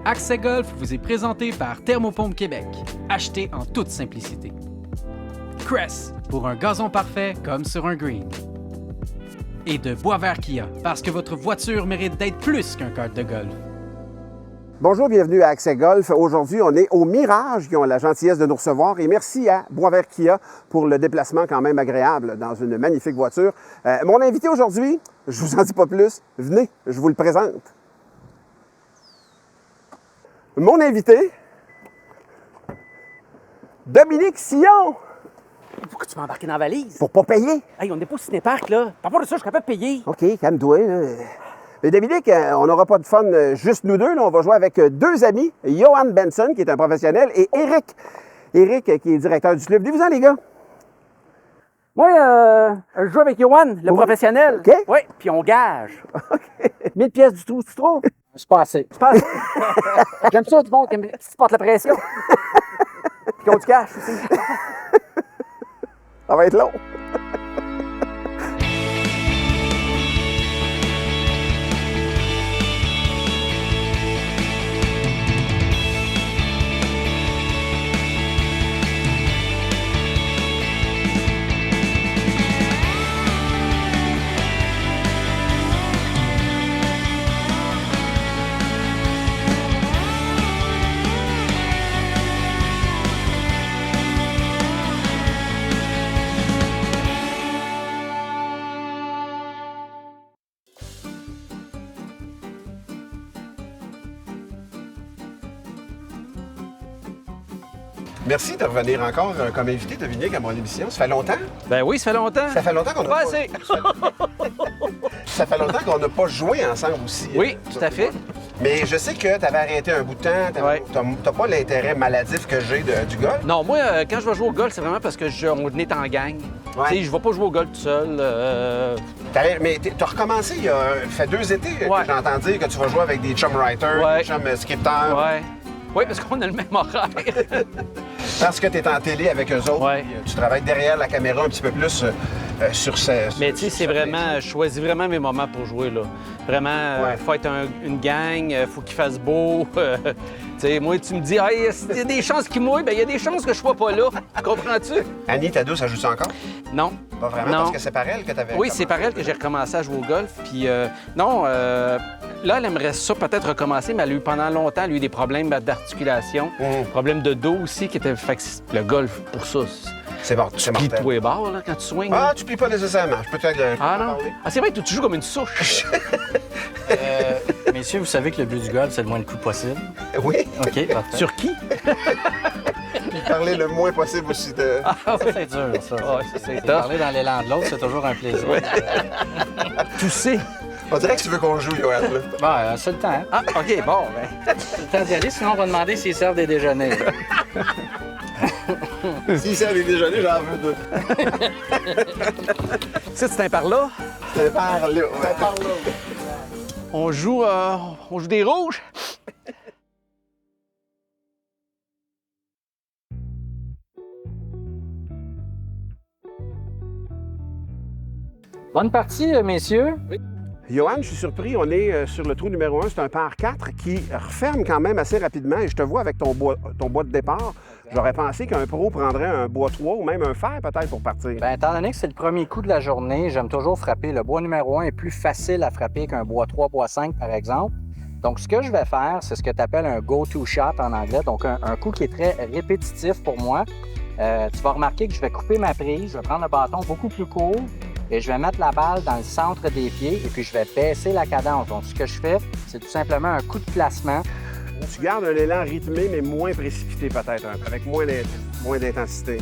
Accès Golf vous est présenté par Thermopompe Québec. Achetez en toute simplicité. Crest, pour un gazon parfait comme sur un green. Et de Boisvert Kia, parce que votre voiture mérite d'être plus qu'un kart de golf. Bonjour, bienvenue à Accès Golf. Aujourd'hui, on est au Mirage qui ont la gentillesse de nous recevoir et merci à Boisvert Kia pour le déplacement quand même agréable dans une magnifique voiture. Mon invité aujourd'hui, je vous en dis pas plus, venez, je vous le présente. Mon invité, Dominique Sillon. Pourquoi tu m'as embarqué dans la valise? Pour pas payer. Hey, on n'est pas au cinéparc, là. Par rapport à ça, je suis capable de payer. OK, calme-toi. Là. Mais Dominique, on n'aura pas de fun juste nous deux. Là. On va jouer avec deux amis, Johan Benson, qui est un professionnel, et Eric. Eric, qui est directeur du club. Venez-vous-en, les gars. Moi, je joue avec Johan, le professionnel. OK. Oui, puis on gage. OK. 1000 pièces du tout, tu trouves? C'est pas assez. C'est pas assez. J'aime ça, du monde qui supporte la pression. Puis qu'on du cash aussi. Ça va être long. Merci de revenir encore comme invité, Dominique, à mon émission. Ça fait longtemps? Ben oui, ça fait longtemps. Ça fait longtemps qu'on n'a Pas pas... assez. Ça fait longtemps qu'on n'a pas joué ensemble aussi. Oui, tout à fait. Mais je sais que tu avais arrêté un bout de temps. Ouais. T'as pas l'intérêt maladif que j'ai du golf. Non, moi, quand je vais jouer au golf, c'est vraiment parce que on est en gang. Ouais. Tu sais, je vais pas jouer au golf tout seul. Mais t'as recommencé il y a fait 2 étés que Ouais. j'ai entendu dire que tu vas jouer avec des chum writers, Ouais. des chum skippers. Ouais. Oui, parce qu'on a le même horaire. Parce que tu es en télé avec eux autres. Ouais. Puis, tu travailles derrière la caméra un petit peu plus sur ce. Mais tu sais, c'est vraiment, je choisis vraiment mes moments pour jouer, là. Vraiment, Ouais. faut être une gang, faut qu'il fasse beau. Tu sais, moi, tu me dis, hey, s'il y a des chances qu'il mouille, bien, il y a des chances que je sois pas là. Comprends-tu? Annie, ta douce, elle joue-tu encore? Non. Pas vraiment, Non. parce que c'est par elle que tu avais. Oui, c'est par elle que j'ai recommencé à jouer au golf. Puis non, là, elle aimerait ça peut-être recommencer, mais elle a eu pendant longtemps, elle a eu des problèmes d'articulation, problèmes de dos aussi, qui étaient. Fait que le golf, pour ça, C'est bon, c'est plie de mortel. tous les bords, là, quand tu swings. Ah, tu plies pas nécessairement. Je peux te Ah non? parler. Ah, c'est vrai que tu joues comme une souche. Messieurs, vous savez que le but du golf, c'est le moins de coups possible. Oui, OK, parfait. Sur qui? parler le moins possible aussi de. Ça, c'est dur, ça. Ouais, c'est tough. Parler dans l'élan de l'autre, c'est toujours un plaisir. Tousser. On dirait que tu veux qu'on joue, Johan. Là. Bon, c'est le temps. Ah, OK, bon, ben. C'est le temps d'y aller, sinon on va demander s'ils servent des déjeuners. Si c'est des déjeuners, j'en veux deux. Ça, c'est un par là. C'est par là. Ouais. On joue des rouges. Bonne partie, messieurs. Johan, je suis surpris, on est sur le trou numéro 1, c'est un par 4 qui referme quand même assez rapidement et je te vois avec ton bois de départ. J'aurais pensé qu'un pro prendrait un bois 3 ou même un fer peut-être pour partir. Bien, étant donné que c'est le premier coup de la journée, j'aime toujours frapper. Le bois numéro 1 est plus facile à frapper qu'un bois 3, bois 5, par exemple. Donc, ce que je vais faire, c'est ce que tu appelles un go-to shot en anglais, donc un coup qui est très répétitif pour moi. Tu vas remarquer que je vais couper ma prise, je vais prendre le bâton beaucoup plus court et je vais mettre la balle dans le centre des pieds et puis je vais baisser la cadence. Donc, ce que je fais, c'est tout simplement un coup de placement. Tu gardes un élan rythmé mais moins précipité peut-être, avec moins d'intensité.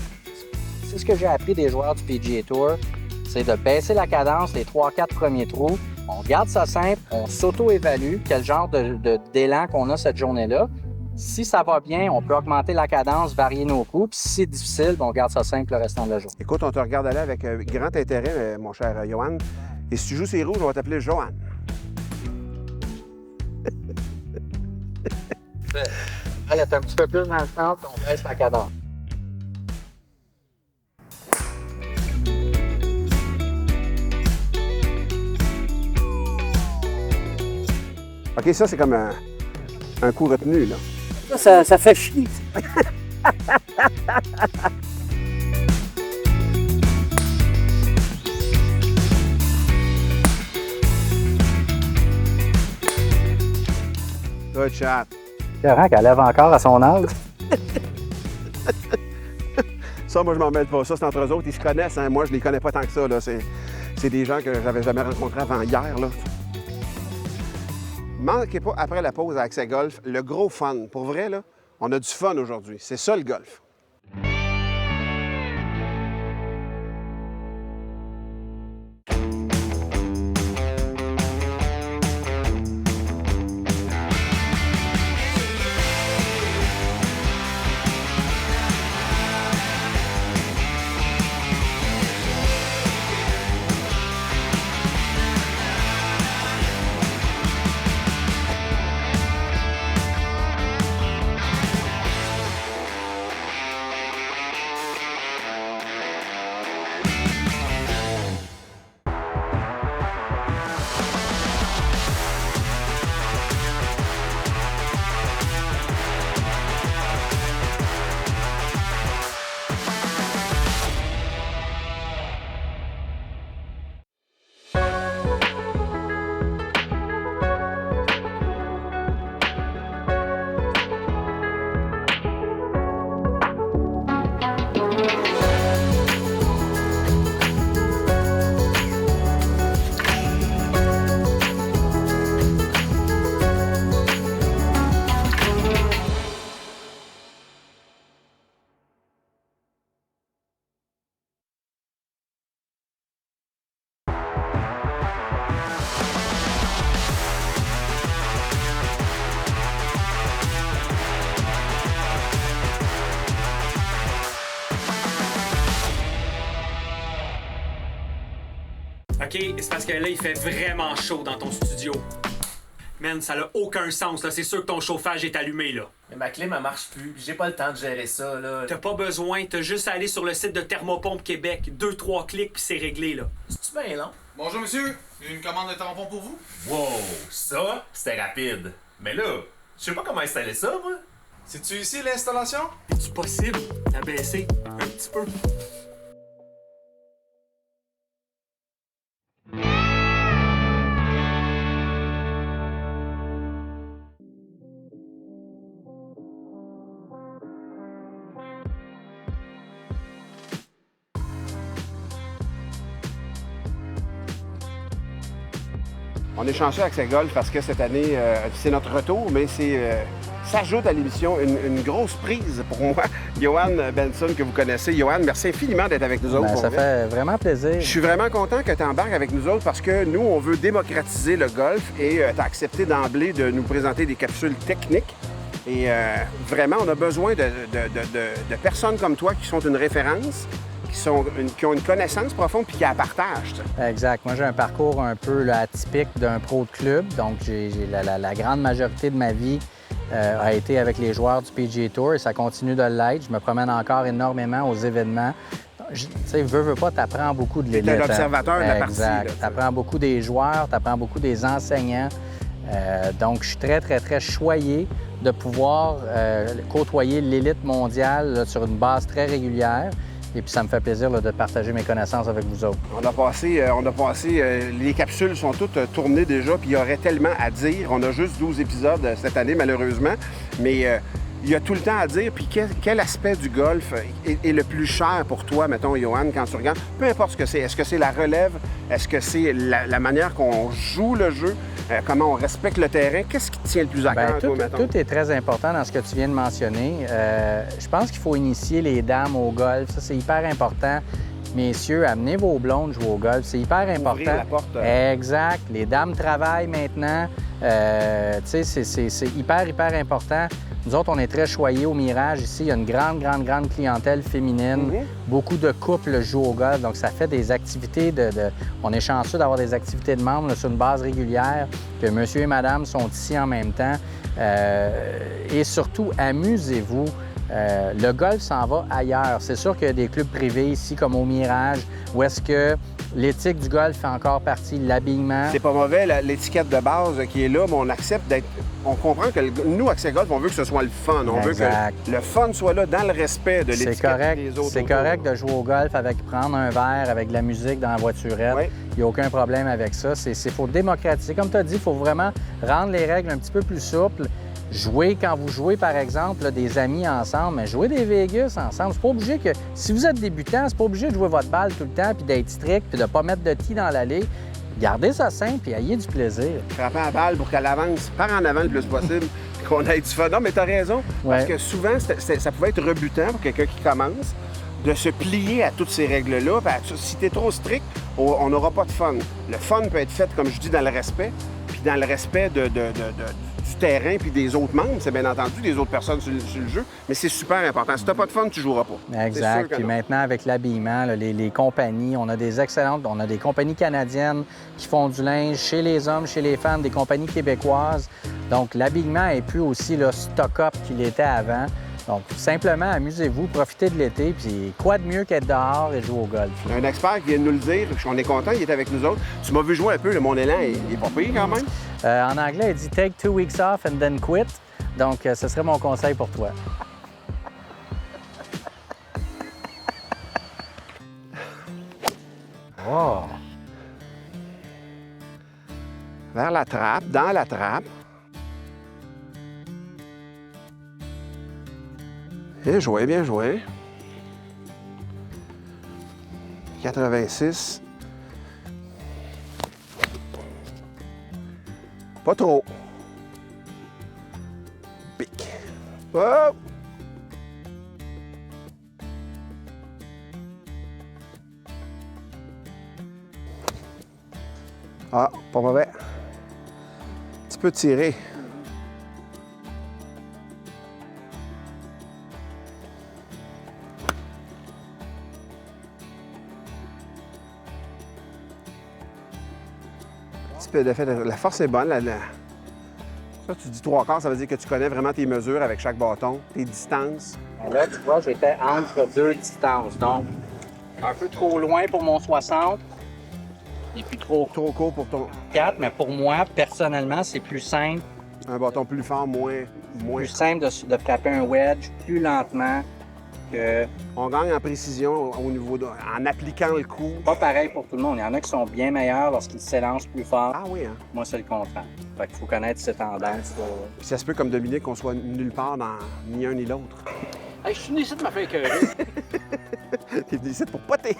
C'est ce que j'ai appris des joueurs du PGA Tour, c'est de baisser la cadence les 3-4 premiers trous. On garde ça simple, on s'auto-évalue quel genre d'élan qu'on a cette journée-là. Si ça va bien, on peut augmenter la cadence, varier nos coups. Puis si c'est difficile, on garde ça simple le restant de la journée. Écoute, on te regarde aller avec grand intérêt, mon cher Johan. Et si tu joues ces rouges, on va t'appeler Johan. Elle est un petit peu plus dans le centre, on baisse la cadence. OK, ça, c'est comme un... un coup retenu, là. Ça fait chier. Good shot. Carrément qu'elle lève encore à son âge. Ça, moi, je m'en mêle pas. Ça, c'est entre eux autres. Ils se connaissent. Hein? Moi, je les connais pas tant que ça. Là. C'est des gens que j'avais jamais rencontrés avant hier. Là. Manquez pas, après la pause à Accès Golf, le gros fun. Pour vrai, là, on a du fun aujourd'hui. C'est ça, le golf. OK, c'est parce que là, il fait vraiment chaud dans ton studio. Man, ça n'a aucun sens, là. C'est sûr que ton chauffage est allumé, là. Mais ma clim, elle marche plus. J'ai pas le temps de gérer ça, là. T'as pas besoin, t'as juste à aller sur le site de Thermopompe Québec. 2-3 clics, puis c'est réglé, là. C'est-tu bien long? Bonjour monsieur, j'ai une commande de tampons pour vous. Wow, ça, c'était rapide. Mais là, je sais pas comment installer ça, moi. C'est-tu ici l'installation? C'est-tu possible d'abaisser un petit peu? On est chanceux avec Accès Golf parce que cette année, c'est notre retour, mais s'ajoute à l'émission une grosse prise pour moi. Johan Benson, que vous connaissez. Johan, merci infiniment d'être avec nous autres. Ben, ça fait vraiment plaisir. Je suis vraiment content que tu embarques avec nous autres parce que nous, on veut démocratiser le golf et tu as accepté d'emblée de nous présenter des capsules techniques. Et vraiment, on a besoin de personnes comme toi qui sont une référence, qui ont une connaissance profonde puis qui la partagent. Exact. Moi, j'ai un parcours un peu là, atypique d'un pro de club. Donc, j'ai la grande majorité de ma vie a été avec les joueurs du PGA Tour et ça continue de l'être. Je me promène encore énormément aux événements. Tu sais, veux pas, t'apprends beaucoup de l'élite. T'es un observateur de la partie. Exact. T'apprends beaucoup des joueurs, t'apprends beaucoup des enseignants. Donc, je suis très, très, très choyé de pouvoir côtoyer l'élite mondiale là, sur une base très régulière. Et puis, ça me fait plaisir là, de partager mes connaissances avec vous autres. On a passé, les capsules sont toutes tournées déjà, puis il y aurait tellement à dire. On a juste 12 épisodes cette année, malheureusement, mais il y a tout le temps à dire. Puis quel aspect du golf est le plus cher pour toi, mettons, Johan, quand tu regardes? Peu importe ce que c'est. Est-ce que c'est la relève? Est-ce que c'est la manière qu'on joue le jeu? Comment on respecte le terrain? Qu'est-ce qui te tient le plus à cœur, toi, mettons? Tout est très important dans ce que tu viens de mentionner. Je pense qu'il faut initier les dames au golf. Ça, c'est hyper important. Messieurs, amenez vos blondes jouer au golf. C'est hyper important. Ouvrir la porte. Exact. Les dames travaillent maintenant. Tu sais, c'est hyper, hyper important. Nous autres, on est très choyés au Mirage. Ici, il y a une grande clientèle féminine. Beaucoup de couples jouent au golf. Donc, ça fait des activités On est chanceux d'avoir des activités de membres là, sur une base régulière, que monsieur et madame sont ici en même temps. Et surtout, amusez-vous. Le golf s'en va ailleurs. C'est sûr qu'il y a des clubs privés ici, comme au Mirage, où est-ce que L'éthique du golf fait encore partie, l'habillement. C'est pas mauvais, l'étiquette de base qui est là, mais on accepte d'être... On comprend que nous, Accès Golf, on veut que ce soit le fun. On Exact. veut que le fun soit là dans le respect de l'étiquette C'est correct, des autres. c'est correct de jouer au golf avec prendre un verre avec de la musique dans la voiturette. Oui. Il n'y a aucun problème avec ça. Il faut démocratiser. Comme tu as dit, il faut vraiment rendre les règles un petit peu plus souples. Jouer quand vous jouez, par exemple, là, des amis ensemble, mais jouer des Vegas ensemble. C'est pas obligé que... Si vous êtes débutant, c'est pas obligé de jouer votre balle tout le temps, puis d'être strict, puis de pas mettre de tee dans l'allée. Gardez ça simple, puis ayez du plaisir. Frapper la balle pour qu'elle avance, part en avant le plus possible, qu'on ait du fun. Non, mais t'as raison, parce Ouais. que souvent, ça pouvait être rebutant pour quelqu'un qui commence de se plier à toutes ces règles-là. Si t'es trop strict, on n'aura pas de fun. Le fun peut être fait, comme je dis, dans le respect, puis dans le respect du terrain puis des autres membres, c'est bien entendu, des autres personnes sur le jeu, mais c'est super important. Si t'as pas de fun, tu joueras pas. C'est sûr Exact. que Puis non. maintenant, avec l'habillement, là, les compagnies, on a des compagnies canadiennes qui font du linge chez les hommes, chez les femmes, des compagnies québécoises. Donc, l'habillement est plus aussi là, stock-up qu'il était avant. Donc, simplement, amusez-vous, profitez de l'été, puis quoi de mieux qu'être dehors et jouer au golf? Un expert qui vient de nous le dire, on est content, il est avec nous autres. Tu m'as vu jouer un peu, mon élan il est pas pire quand même. En anglais, il dit « take 2 weeks off and then quit ». Donc, ce serait mon conseil pour toi. Oh! Vers la trappe, dans la trappe. Bien joué, bien joué. 86. Pas trop. Pic. Oh! Ah, pas mauvais. Un petit peu tiré. Un petit peu de fait, la force est bonne. Ça, tu dis 3/4, ça veut dire que tu connais vraiment tes mesures avec chaque bâton, tes distances. Là, tu vois, j'étais entre 2 distances. Donc, un peu trop loin pour mon 60 et puis trop Trop court pour ton... 4. Mais pour moi, personnellement, c'est plus simple. Un bâton plus fort, moins... Plus simple de frapper un wedge plus lentement que... On gagne en précision au niveau en appliquant le coup. Pas pareil pour tout le monde. Il y en a qui sont bien meilleurs lorsqu'ils s'élancent plus fort. Ah oui, hein? Moi, c'est le contraire. Fait qu'il faut connaître ses tendances. Puis ça se peut, comme Dominique, qu'on soit nulle part dans ni un ni l'autre. Hey, je suis venu ici de me faire écœurer. T'es venu ici pour poter.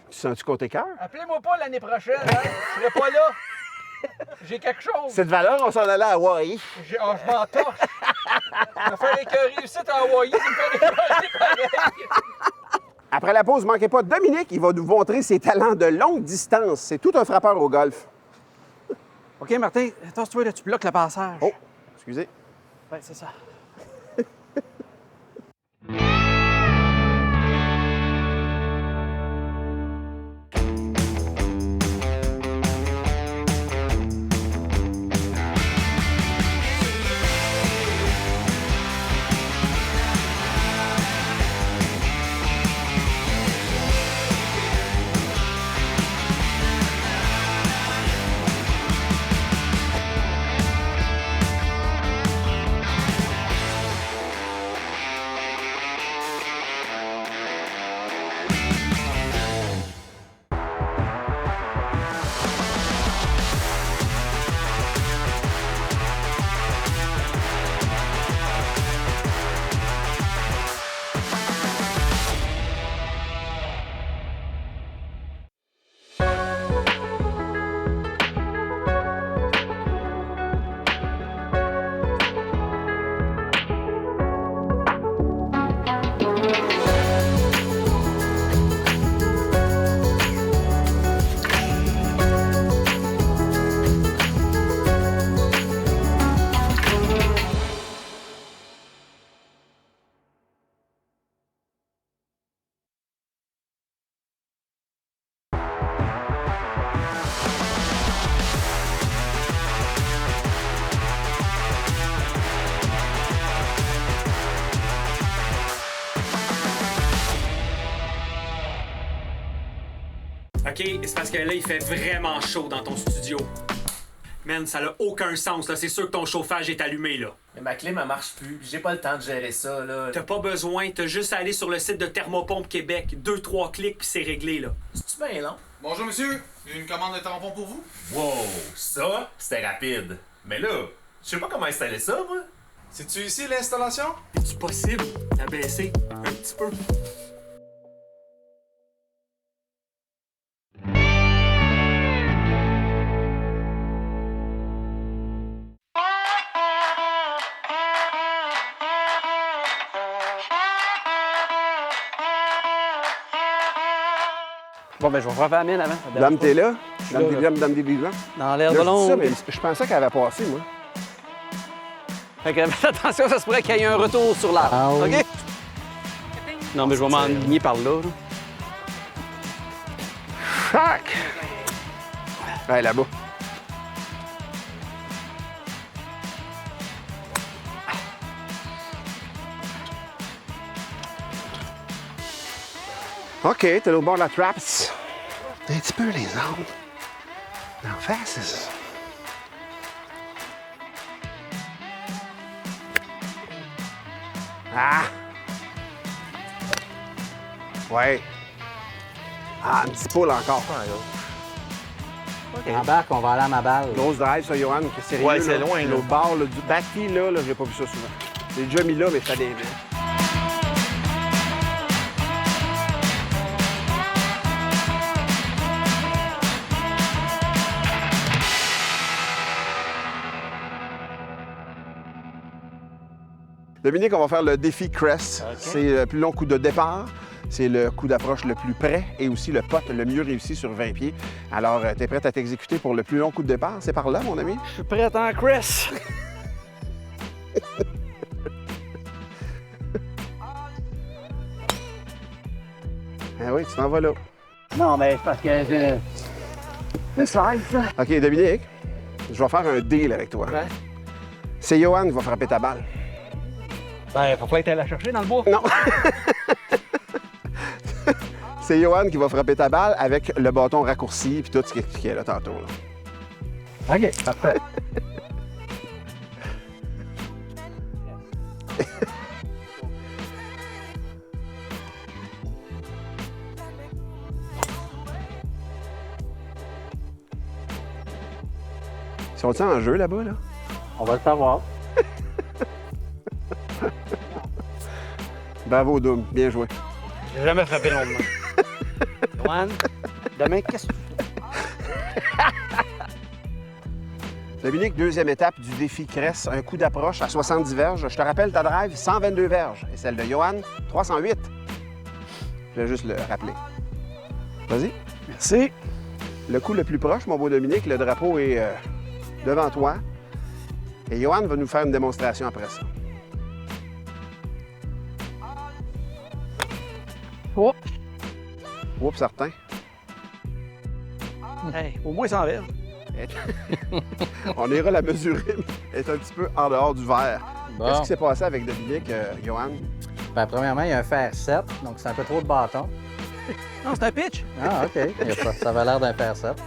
Tu sens-tu côté cœur? Appelez-moi pas l'année prochaine, hein? Je serai pas là. J'ai quelque chose. Cette valeur, on s'en allait à Hawaï. Je m'en torche. Me faire écœurer ici à Hawaï, c'est me faire écœurer pareil. Après la pause, manquez pas, Dominique, il va nous montrer ses talents de longue distance. C'est tout un frappeur au golf. OK, Martin, attention-toi, là, tu bloques le passage. Oh, excusez. Ouais, c'est ça. OK, c'est parce que là, il fait vraiment chaud dans ton studio. Man, ça n'a aucun sens, là. C'est sûr que ton chauffage est allumé, là. Mais ma clim, elle marche plus, puis j'ai pas le temps de gérer ça, là. T'as pas besoin, t'as juste à aller sur le site de Thermopompe Québec. 2-3 clics, puis c'est réglé, là. C'est-tu bien long? Bonjour, monsieur. Une commande de tampons pour vous? Wow, ça, c'était rapide. Mais là, je sais pas comment installer ça, moi. C'est-tu ici l'installation? C'est-tu possible d'abaisser un petit peu? Bon, ben, je vais faire la mienne avant. Dame, t'es là? là, Dame des vivants. Dans l'air Là, de je dis ça, l'ombre. mais je pensais qu'elle avait passé, moi. Fait que, faites attention, ça se pourrait qu'il y ait un retour sur l'arbre. Ah oui. OK? Non, mais je vais m'enligner par là. Chac! Ouais, là-bas. OK, t'es au bord de la traps. Un petit peu les arbres. En face, c'est ça. Ah! Ouais. Ah, un petit poule encore. Embarque, on va aller à ma balle. Grosse drive, ça, Johan, que c'est Ouais, c'est loin, là. Au bord là, du bâti, là, j'ai pas vu ça souvent. J'ai déjà mis là, mais ça des Dominique, on va faire le défi Crest. C'est le plus long coup de départ. C'est le coup d'approche le plus près et aussi le putt le mieux réussi sur 20 pieds. Alors, tu es prête à t'exécuter pour le plus long coup de départ? C'est par là, mon ami? Je suis prêt en Chris. Ah oui, tu t'en vas là. Non, mais c'est parce que c'est slide, ça. OK, Dominique, je vais faire un deal avec toi. Ouais. C'est Johan qui va frapper ta balle. Ben, faut pas être allé la chercher dans le bois. Non! C'est Johan qui va frapper ta balle avec le bâton raccourci puis tout ce qui expliquait là tantôt. Là. OK, parfait. Ils sont-ils en jeu là-bas, là? On va le savoir. Bravo, Doom. Bien joué. J'ai jamais frappé longuement. Joanne, demain, qu'est-ce que tu fais? Dominique, deuxième étape du défi Crest, un coup d'approche à 70 verges. Je te rappelle, ta drive, 122 verges. Et celle de Johan, 308. Je vais juste le rappeler. Vas-y. Merci. Le coup le plus proche, mon beau Dominique, le drapeau est devant toi. Et Johan va nous faire une démonstration après ça. Oh. Oups, certain. Hey, au moins 100 verres. On ira la mesurer, mais elle est un petit peu en dehors du verre. Bon. Qu'est-ce qui s'est passé avec Dominique, Johan? Ben, premièrement, il y a un fer 7, donc c'est un peu trop de bâton. Non, c'est un pitch. Ah, OK. Ça avait l'air d'un fer 7.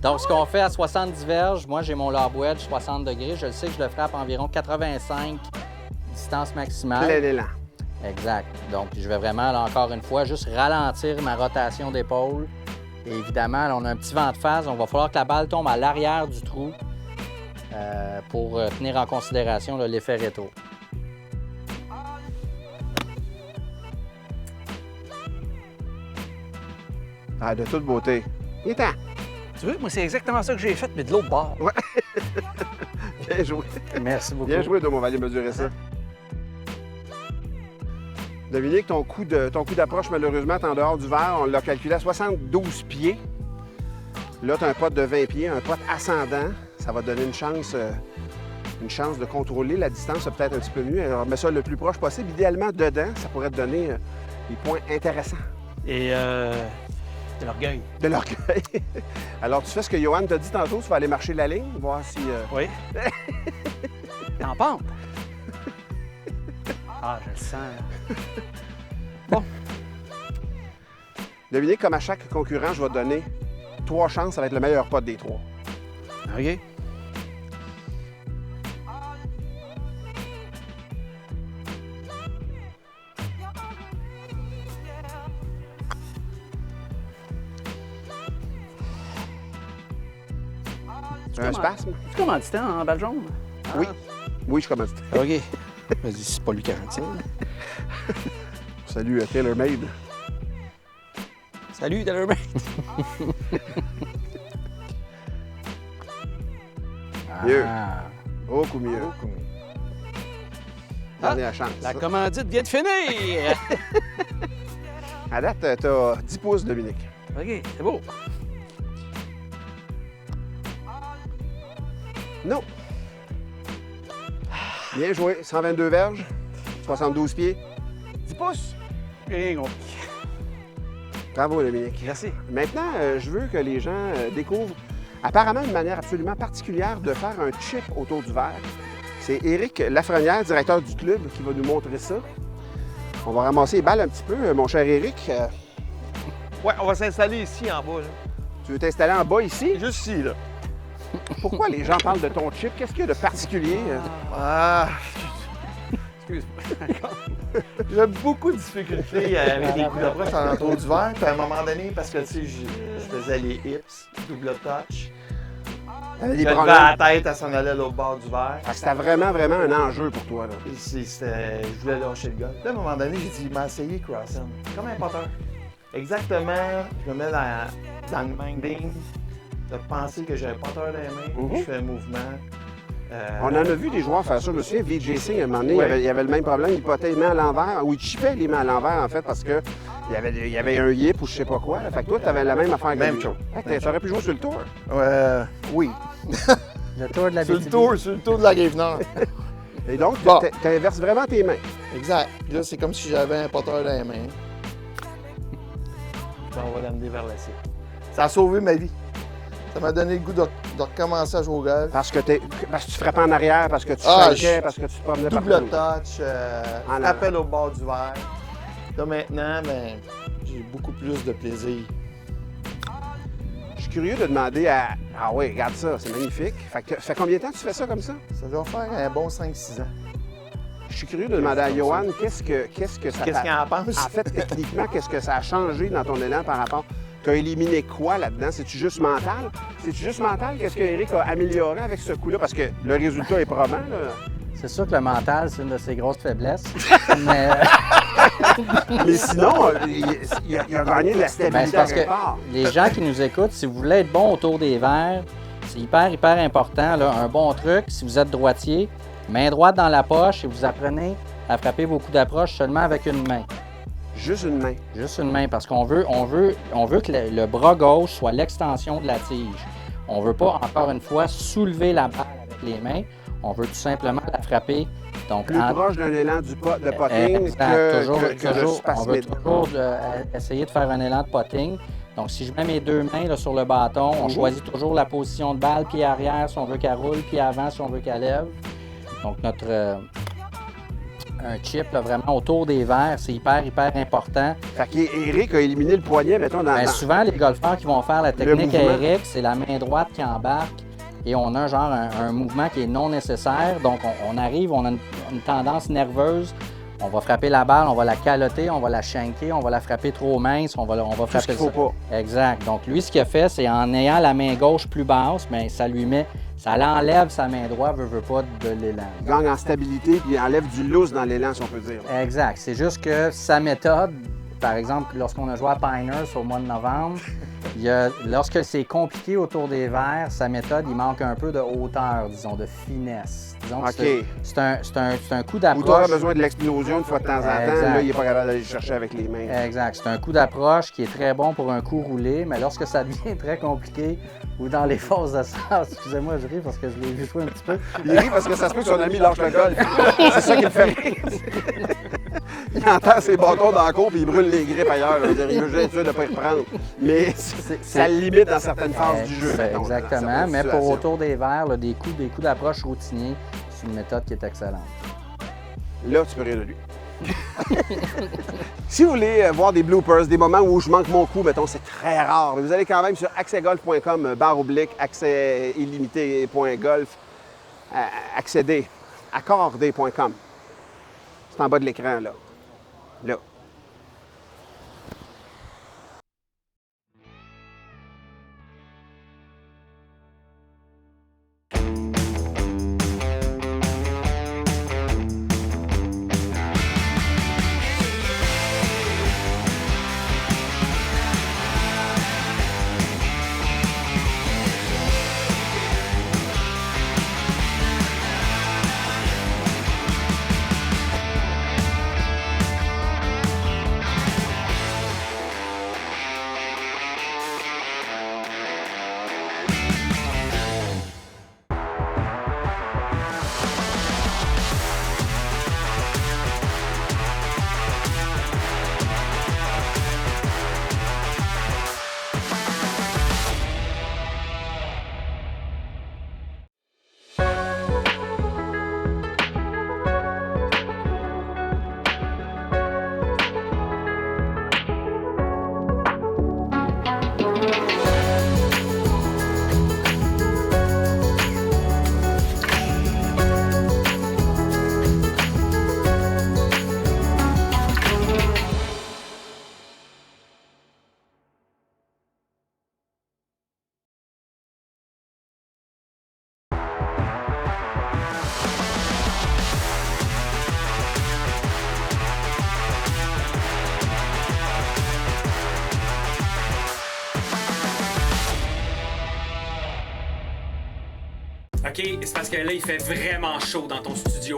Donc, ce qu'on fait à 70 verges, moi, j'ai mon lob wedge 60 degrés. Je le sais que je le frappe à environ 85 distance maximale. Plein élan. Exact. Donc, je vais vraiment, là, encore une fois, juste ralentir ma rotation d'épaule. Et évidemment, là, on a un petit vent de face. Donc, il va falloir que la balle tombe à l'arrière du trou pour tenir en considération là, l'effet rétro. Ah, de toute beauté. Il est temps. Tu vois, moi, c'est exactement ça que j'ai fait, mais de l'autre bord. Ouais. Bien joué. Merci beaucoup. Bien joué, Dom. On va aller mesurer ça. Dominique, ton coup d'approche, malheureusement, est en dehors du verre. On l'a calculé à 72 pieds. Là, tu as un pot de 20 pieds, un pot ascendant. Ça va donner une chance de contrôler la distance, peut-être un petit peu mieux. Alors, mets ça le plus proche possible. Idéalement, dedans, ça pourrait te donner des points intéressants. Et de l'orgueil. De l'orgueil. Alors, tu fais ce que Johan t'a dit tantôt. Tu vas aller marcher la ligne, voir si... Oui. T'es en pente. Ah, je le sens. Bon. Dominique, comme à chaque concurrent, je vais te donner 3 chances, ça va être le meilleur putt des 3. OK. Un spasme? Tu commandité en balle jaune? Oui. Oui, je commence. OK. Vas-y, c'est pas lui qui a rentré. Salut, TaylorMade. Salut, TaylorMade. Mieux. Ah. Beaucoup mieux. Dernière chance. La commandite vient de finir. À date, t'as 10 pouces, Dominique. OK, c'est beau. Non. Bien joué. 122 verges, 72 pieds, 10 pouces. Rien compris. Bravo, Dominique. Merci. Maintenant, je veux que les gens découvrent apparemment une manière absolument particulière de faire un chip autour du verre. C'est Éric Lafrenière, directeur du club, qui va nous montrer ça. On va ramasser les balles un petit peu, mon cher Éric. Ouais, on va s'installer ici en bas. Là. Tu veux t'installer en bas ici? Juste ici, là. Pourquoi les gens parlent de ton chip? Qu'est-ce qu'il y a de particulier? Ah! J'ai beaucoup de difficultés avec les coups d'approche en entour du verre. Puis à un moment donné, parce que tu sais, je faisais les hips, double touch. T'avais Je des levais problèmes. la tête, elle s'en allait à l'autre bord du verre. Fait que c'était vraiment, vraiment un enjeu pour toi, là. Et je voulais lâcher le golf. Là, à un moment donné, j'ai dit, il m'a essayé cross-hand. Comme un poteur. Exactement, je me mets dans le minding de penser que j'ai un poteur dans les mains, je fais un mouvement. On en a vu des joueurs faire ça. Je me souviens, VJ Singh, à un moment donné, Ouais. il y avait le même problème. Il potait les mains à l'envers, ou il chippait les mains à l'envers, en fait, parce que il y avait un yip ou je sais pas quoi. Fait que toi, tu avais la même affaire que Même lui. chose. Tu aurais pu jouer sur le tour. Oui. Le tour de la Sur le BTB. tour de la Rive-Nord. Et donc, Bon. tu inverses vraiment tes mains. Exact. Puis là, c'est comme si j'avais un poteur dans les mains. Puis on va l'amener vers la cible. Ça a sauvé ma vie. Ça m'a donné le goût de recommencer à jouer au golf. Parce que tu frappais en arrière, parce que tu Ah, shakeais, parce que tu te promenais Double partout. touch, En appel au bord du verre. Là, maintenant, ben, j'ai beaucoup plus de plaisir. Je suis curieux de demander à... Ah oui, regarde ça, c'est magnifique. Fait que, ça fait combien de temps que tu fais ça comme ça? Ça doit faire un bon 5-6 ans. Je suis curieux de demander à Johan, qu'est-ce que ça Qu'est-ce qu'il en pense? En fait, techniquement, qu'est-ce que ça a changé dans ton élan par rapport... Tu as éliminé quoi là-dedans? C'est-tu juste mental? C'est-tu juste mental? Qu'est-ce que Éric a amélioré avec ce coup-là? Parce que le résultat est probant, là. C'est sûr que le mental, c'est une de ses grosses faiblesses. Mais Mais sinon, il a gagné de la ben, c'est stabilité parce à que quelque part. les gens qui nous écoutent, si vous voulez être bon autour des verres, c'est hyper important. Là. Un bon truc, si vous êtes droitier, main droite dans la poche et vous apprenez à frapper vos coups d'approche seulement avec une main. Juste une main. Juste une main, parce qu'on veut que le bras gauche soit l'extension de la tige. On veut pas, encore une fois, soulever la balle avec les mains. On veut tout simplement la frapper. Donc, Plus proche d'un élan de potting exact, que toujours, de toujours, on spasmer. veut toujours essayer de faire un élan de potting. Donc, si je mets mes deux mains là, sur le bâton, on choisit toujours la position de balle, pied arrière si on veut qu'elle roule, pied avant si on veut qu'elle lève. Donc, notre un chip là, vraiment autour des verres, c'est hyper important. Fait qu'Éric a éliminé le poignet, mettons, dans... Ben, souvent, les golfeurs qui vont faire la technique à mouvement. Eric, c'est la main droite qui embarque et on a genre un mouvement qui est non nécessaire. Donc, on arrive, on a une tendance nerveuse. On va frapper la balle, on va la caloter, on va la shanker, on va la frapper trop mince, on va frapper qu'il faut pas. Exact. Donc, lui, ce qu'il a fait, c'est en ayant la main gauche plus basse, bien, ça l'enlève sa main droite, veut pas de l'élan. Il gagne en stabilité puis il enlève du lousse dans l'élan, si on peut dire. Exact. C'est juste que sa méthode, par exemple, lorsqu'on a joué à Pinehurst au mois de novembre, lorsque c'est compliqué autour des verres, sa méthode, il manque un peu de hauteur, disons, de finesse. Disons que OK. c'est un coup Ou tu auras d'approche. besoin de l'explosion une fois de temps en temps. Exact. Là, il n'est pas capable d'aller le chercher avec les mains. Exact. C'est un coup d'approche qui est très bon pour un coup roulé, mais lorsque ça devient très compliqué ou dans les phases de sens, excusez-moi, je ris parce que je l'ai vu jouer un petit peu. Il rit parce que ça se peut que son ami lâche le golf. C'est ça qui le fait rire. Il entend ses bâtons dans la cour puis il brûle les grippes ailleurs. Là. Il veut juste être sûr de ne pas y reprendre. Mais ça le limite dans certaines phases du jeu. mettons, dans Exactement. certaines Mais pour situations. autour des verres, là, des coups d'approche routiniers, c'est une méthode qui est excellente. Là, tu peux rire de lui. Si vous voulez voir des bloopers, des moments où je manque mon coup, mettons, c'est très rare. Vous allez quand même sur accèsgolf.com/, accèsillimité.golf, accéder, accorder.com. C'est en bas de l'écran, là. Là. OK, c'est parce que là, il fait vraiment chaud dans ton studio.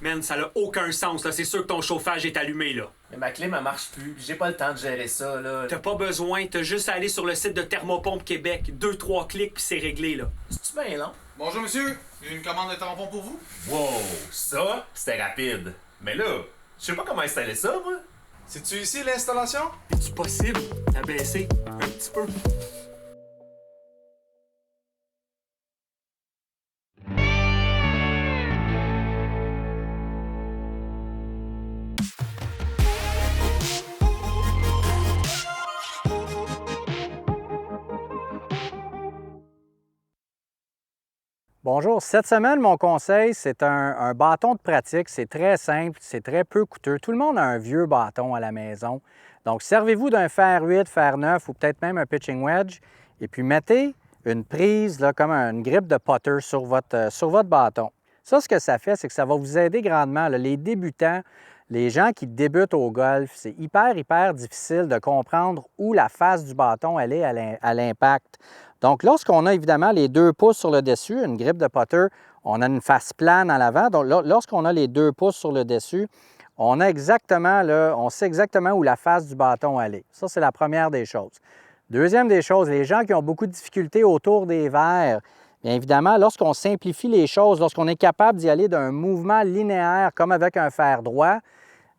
Man, ça n'a aucun sens, là. C'est sûr que ton chauffage est allumé, là. Mais ma clim, elle marche plus. J'ai pas le temps de gérer ça, là. T'as pas besoin, t'as juste à aller sur le site de Thermopompe Québec. 2-3 clics, puis c'est réglé, là. C'est-tu bien long? Bonjour, monsieur. Une commande de tampons pour vous? Wow, ça, c'était rapide. Mais là, je sais pas comment installer ça, moi. C'est-tu ici l'installation? C'est-tu possible d'abaisser un petit peu? Bonjour, cette semaine, mon conseil, c'est un bâton de pratique. C'est très simple, c'est très peu coûteux. Tout le monde a un vieux bâton à la maison. Donc, servez-vous d'un fer 8, fer 9 ou peut-être même un pitching wedge et puis mettez une prise, là, comme une grippe de putter sur votre bâton. Ça, ce que ça fait, c'est que ça va vous aider grandement. Là, les débutants, les gens qui débutent au golf, c'est hyper difficile de comprendre où la face du bâton elle est à l'impact. Donc, lorsqu'on a évidemment les 2 pouces sur le dessus, une grippe de putter, on a une face plane à l'avant. Donc, lorsqu'on a les 2 pouces sur le dessus, on sait exactement où la face du bâton elle est. Ça, c'est la première des choses. Deuxième des choses, les gens qui ont beaucoup de difficultés autour des verres, bien évidemment, lorsqu'on simplifie les choses, lorsqu'on est capable d'y aller d'un mouvement linéaire comme avec un fer droit,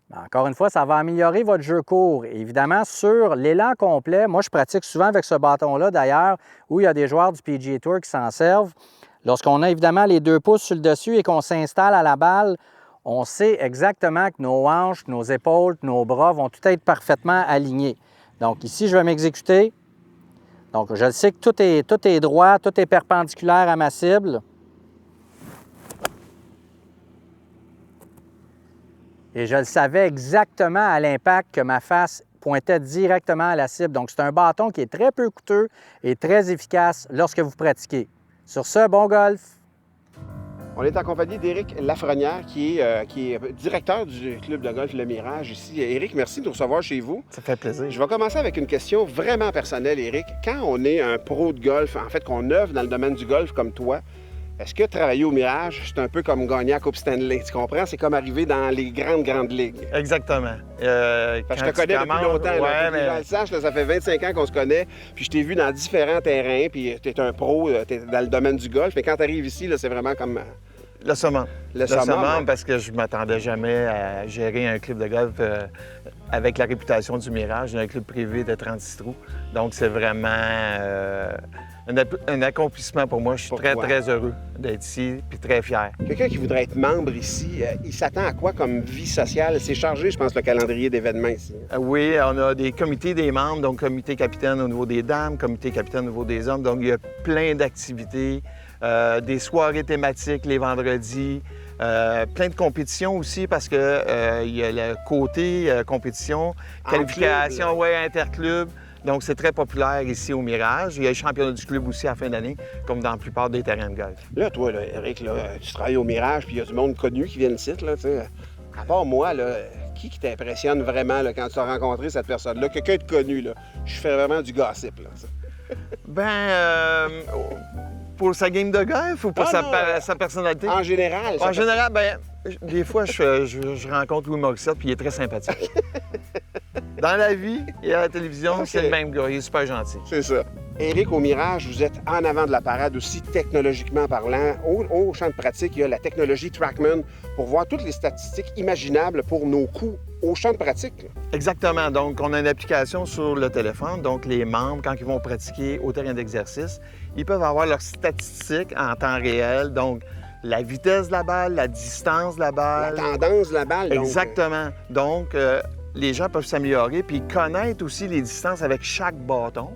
bien, encore une fois, ça va améliorer votre jeu court. Et évidemment, sur l'élan complet, moi, je pratique souvent avec ce bâton-là, d'ailleurs, où il y a des joueurs du PGA Tour qui s'en servent. Lorsqu'on a évidemment les 2 pouces sur le dessus et qu'on s'installe à la balle, on sait exactement que nos hanches, nos épaules, nos bras vont tout être parfaitement alignés. Donc ici, je vais m'exécuter. Donc, je sais que tout est droit, tout est perpendiculaire à ma cible. Et je le savais exactement à l'impact que ma face pointait directement à la cible. Donc, c'est un bâton qui est très peu coûteux et très efficace lorsque vous pratiquez. Sur ce, bon golf! On est en compagnie d'Éric Lafrenière, qui est directeur du club de golf Le Mirage ici. Éric, merci de nous recevoir chez vous. Ça fait plaisir. Je vais commencer avec une question vraiment personnelle, Éric. Quand on est un pro de golf, en fait, qu'on œuvre dans le domaine du golf comme toi, est-ce que travailler au Mirage, c'est un peu comme gagner la Coupe Stanley? Tu comprends? C'est comme arriver dans les grandes ligues. Exactement. Je te connais depuis longtemps. Ouais, là, mais... Les gens le sachent, là, ça fait 25 ans qu'on se connaît. Puis je t'ai vu dans différents terrains, puis tu es un pro, tu es dans le domaine du golf. Mais quand tu arrives ici, là, c'est vraiment comme... Le summum. Le summum, parce que je ne m'attendais jamais à gérer un club de golf avec la réputation du Mirage, un club privé de 36 trous. Donc, c'est vraiment... un accomplissement pour moi. Je suis Pourquoi? très heureux d'être ici, puis très fier. Quelqu'un qui voudrait être membre ici, il s'attend à quoi comme vie sociale? C'est chargé, je pense, le calendrier d'événements ici. Oui, on a des comités des membres, donc comité capitaine au niveau des dames, comité capitaine au niveau des hommes. Donc, il y a plein d'activités, des soirées thématiques les vendredis, plein de compétitions aussi parce que il y a le côté compétition, En qualification, club, ouais, interclub. Donc, c'est très populaire ici au Mirage. Il y a les championnats du club aussi à la fin d'année, comme dans la plupart des terrains de golf. Là, toi, là, Eric, là, tu travailles au Mirage, puis il y a du monde connu qui vient ici, là, tu sais. À part moi, là, qui t'impressionne vraiment là, quand tu as rencontré cette personne-là? Quelqu'un de connu, là. Je fais vraiment du gossip, là. Ça. Pour sa game de golf ou pour Ah, non, sa personnalité? En général. En général, des fois, je rencontre Louis Morissette, puis il est très sympathique. Dans la vie et à la télévision, Ok. c'est le même gars. Il est super gentil. C'est ça. Éric, au Mirage, vous êtes en avant de la parade aussi, technologiquement parlant. Au champ de pratique, il y a la technologie TrackMan pour voir toutes les statistiques imaginables pour nos coûts au champ de pratique. Là. Exactement. Donc, on a une application sur le téléphone. Donc, les membres, quand ils vont pratiquer au terrain d'exercice, ils peuvent avoir leurs statistiques en temps réel. Donc, la vitesse de la balle, la distance de la La balle. tendance de la balle. donc, Exactement. Donc, les gens peuvent s'améliorer puis connaître aussi les distances avec chaque bâton.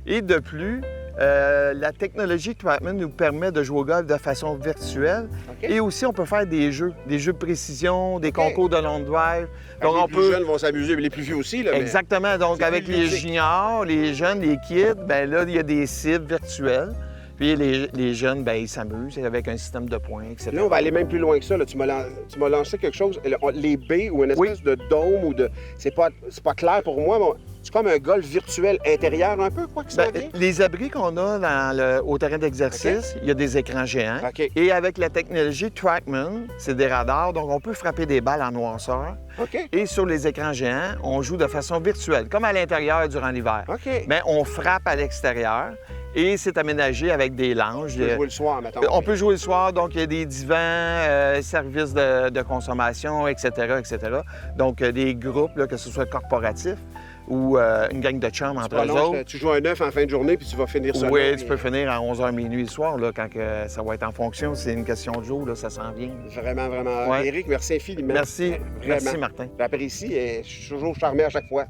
Et de plus, la technologie TrackMan nous permet de jouer au golf de façon virtuelle. OK. Et aussi, on peut faire des jeux de précision, des OK. concours de long drive. Donc, Donc, on les plus peut... jeunes vont s'amuser, mais les plus vieux aussi. Là, mais- Exactement. Donc, c'est avec plus les ludique. juniors, les jeunes, les kids, bien là, il y a des cibles virtuelles. Puis les jeunes, bien, ils s'amusent avec un système de points, etc. Là, on va aller même plus loin que ça. Là. Tu m'as lancé quelque chose, les baies ou une espèce de dôme ou de... C'est pas clair pour moi, mais c'est comme un golf virtuel intérieur un peu, quoi que ça Ben, les abris qu'on a au terrain d'exercice, il y a des écrans géants. OK. Et avec la technologie TrackMan, c'est des radars, donc on peut frapper des balles en noirceur. OK. Et sur les écrans géants, on joue de façon virtuelle, comme à l'intérieur durant l'hiver. OK. Mais on frappe à l'extérieur et c'est aménagé avec des langes. Tu peux jouer le soir, mettons. On peut jouer le soir, donc il y a des divans, services de consommation, etc., etc. Donc des groupes, là, que ce soit corporatifs ou une gang de chums entre eux autres. Tu joues un 9 en fin de journée, puis tu vas finir ça. Oui, là, tu peux finir à 11h minuit le soir, là, quand ça va être en fonction. C'est une question de jour, là, ça s'en vient. Vraiment, vraiment. Ouais. Éric, merci infiniment. Merci. Vraiment. Merci, Martin. J'apprécie et je suis toujours charmé à chaque fois.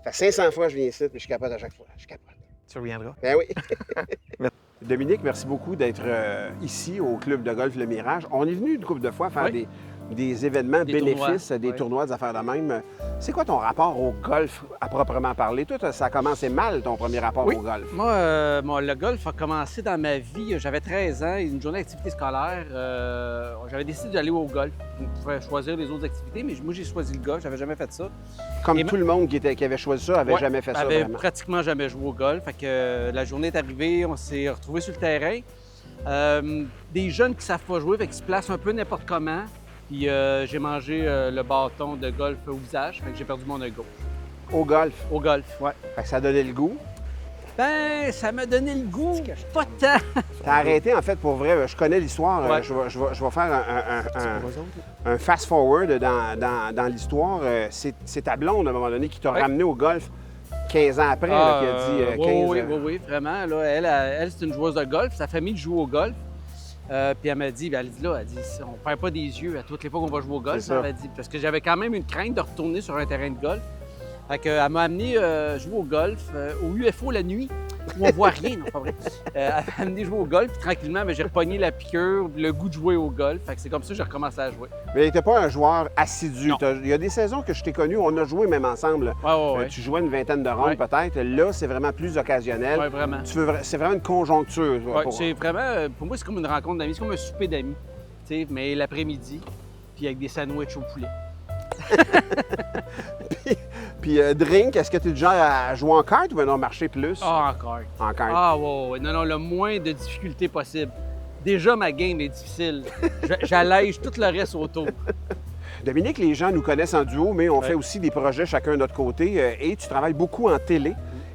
Ça fait 500 fois que je viens ici, mais je capote à chaque fois. Je capote. Tu reviendras. Ben oui. Dominique, merci beaucoup d'être ici au Club de golf Le Mirage. On est venu une couple de fois faire Oui. des événements Des bénéfices, tournois. des Oui. tournois, des affaires de même. C'est quoi ton rapport au golf à proprement parler? Toi, ça a commencé mal, ton premier rapport Oui. au golf. Moi, le golf a commencé dans ma vie. J'avais 13 ans, une journée d'activité scolaire. J'avais décidé d'aller au golf. Je pouvais choisir les autres activités, mais moi, j'ai choisi le golf. J'avais jamais fait ça. Comme Et tout le monde qui avait choisi ça avait Ouais, jamais fait ça, j'avais vraiment. pratiquement jamais joué au golf. Fait que la journée est arrivée, on s'est retrouvés sur le terrain. Des jeunes qui savent pas jouer, fait qu'ils se placent un peu n'importe comment. Puis j'ai mangé le bâton de golf au visage, fait que j'ai perdu mon œil gauche. Au golf. Au golf, ouais. Fait que ça donnait le goût. Ben, ça m'a donné le goût, pas tant. T'as arrêté, en fait, pour vrai. Je connais l'histoire. Ouais. Je vais faire un fast-forward dans l'histoire. C'est ta blonde, à un moment donné, qui t'a Ouais. ramené au golf 15 ans après, là, qui a dit 15 oui, vraiment. Là, elle c'est une joueuse de golf. Sa famille joue au golf. Puis elle m'a dit, on perd pas des yeux à toutes les fois qu'on va jouer au golf. C'est ça. Elle m'a dit, parce que j'avais quand même une crainte de retourner sur un terrain de golf. Fait que, elle m'a amené jouer au golf au UFO la nuit, où on voit rien, non, pas vrai. Elle m'a amené jouer au golf, puis tranquillement, j'ai repogné la piqûre, le goût de jouer au golf. Fait que c'est comme ça que j'ai recommencé à jouer. Mais t'es pas un joueur assidu. Non. Il y a des saisons que je t'ai connu, on a joué même ensemble. Ouais. Tu jouais une vingtaine de rondes Ouais. peut-être. Là, c'est vraiment plus occasionnel. Ouais, vraiment. C'est vraiment une conjoncture. Ouais, pour- c'est vraiment, pour moi, c'est comme une rencontre d'amis, c'est comme un souper d'amis, tu sais, mais l'après-midi, puis avec des sandwichs au poulet. Puis drink, est-ce que tu es du genre à jouer en carte ou maintenant marcher plus Ah, encore. en carte? Ah, ouais. Non, le moins de difficultés possible. Déjà, ma game est difficile. J'allège tout le reste autour. Dominique, les gens nous connaissent en duo, mais on Ouais. fait aussi des projets chacun de notre côté et tu travailles beaucoup en télé.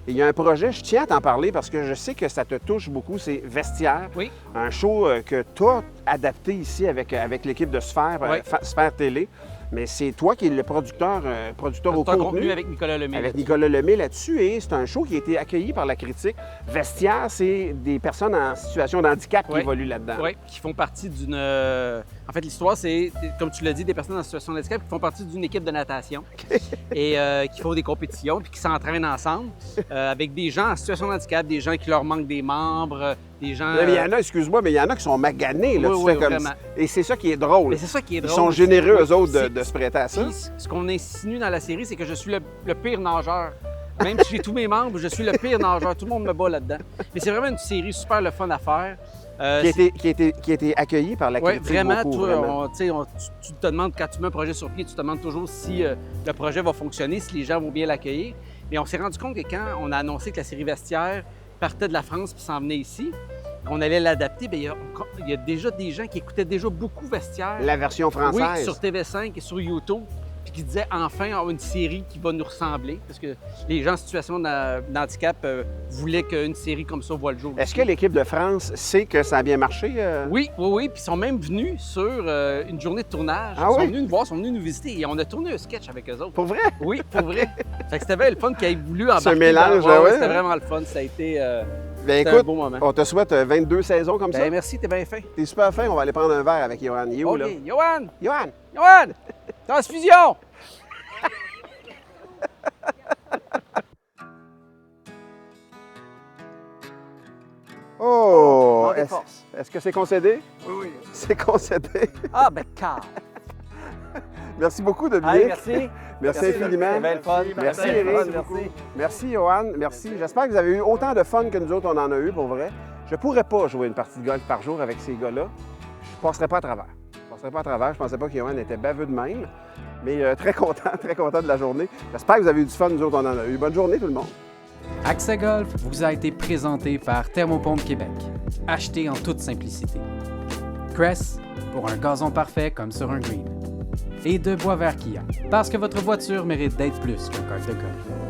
Et il y a un projet, je tiens à t'en parler parce que je sais que ça te touche beaucoup, c'est Vestiaire. Oui. Un show que tu as adapté ici avec l'équipe de Sphère, Ouais. Sphère Télé. mais c'est toi qui es le producteur au contenu. Avec Nicolas Lemay. Avec Nicolas Lemay là-dessus, et c'est un show qui a été accueilli par la critique. Vestiaire, c'est des personnes en situation de handicap qui évoluent là-dedans. Oui, qui font partie d'une... En fait, l'histoire, c'est, comme tu l'as dit, des personnes en situation de handicap qui font partie d'une équipe de natation et qui font des compétitions puis qui s'entraînent ensemble avec des gens en situation de handicap, des gens qui leur manquent des membres, des gens... Mais il y en a, excuse-moi, mais il y en a qui sont maganés. Là, Oui, tu fais comme... vraiment. Et c'est ça qui est drôle. Mais c'est ça qui est drôle. Ils sont généreux, eux autres, de se prêter à ça. Puis, ce qu'on insinue dans la série, c'est que je suis le pire nageur. Même si j'ai tous mes membres, je suis le pire nageur. Tout le monde me bat là-dedans. Mais c'est vraiment une série super le fun à faire. Qui a été accueilli par la critique. Oui, vraiment. Beaucoup, toi, tu te demandes, quand tu mets un projet sur pied, tu te demandes toujours si le projet va fonctionner, si les gens vont bien l'accueillir. Mais on s'est rendu compte que quand on a annoncé que la série Vestiaire partait de la France puis s'en venait ici, qu'on allait l'adapter, bien, il y a déjà des gens qui écoutaient déjà beaucoup Vestiaire. La version française. Oui, sur TV5 et sur YouTube. Puis qui disaient enfin avoir une série qui va nous ressembler. Parce que les gens en situation d'handicap voulaient qu'une série comme ça voit le jour. Est-ce que l'équipe de France sait que ça a bien marché? Oui. Puis ils sont même venus sur une journée de tournage. Ah ils sont oui? venus nous voir, ils sont venus nous visiter. Et on a tourné un sketch avec eux autres. Pour vrai? Oui, pour vrai. Fait que c'était bien le fun qu'ils aient voulu embarquer. Ce mélange, ouais. C'était vraiment le fun. Ça a été ben, écoute, un beau moment. On te souhaite 22 saisons comme ça. Ben, merci, t'es bien fin. T'es super fin. On va aller prendre un verre avec Johan. Il est où, OK, là? Johan! Johan! Transfusion! Oh! des forces. Est-ce que c'est concédé? Oui. C'est concédé. Ah, ben, car. Merci beaucoup, Dominique. Allez, merci. Merci infiniment. C'est bien le fun. Merci, Merci, Eric. merci. Merci, Johan. Merci. J'espère que vous avez eu autant de fun que nous autres, on en a eu, pour vrai. Je ne pourrais pas jouer une partie de golf par jour avec ces gars-là. Je ne passerais pas à travers. Je ne pensais pas que Johan était baveux de même. Mais très content de la journée. J'espère que vous avez eu du fun, nous autres, on en a eu. Bonne journée, tout le monde. Accès Golf vous a été présenté par Thermopompe Québec. Acheté en toute simplicité. Cress, pour un gazon parfait comme sur un green. Et de Boisvert Kia, parce que votre voiture mérite d'être plus qu'un kart de golf.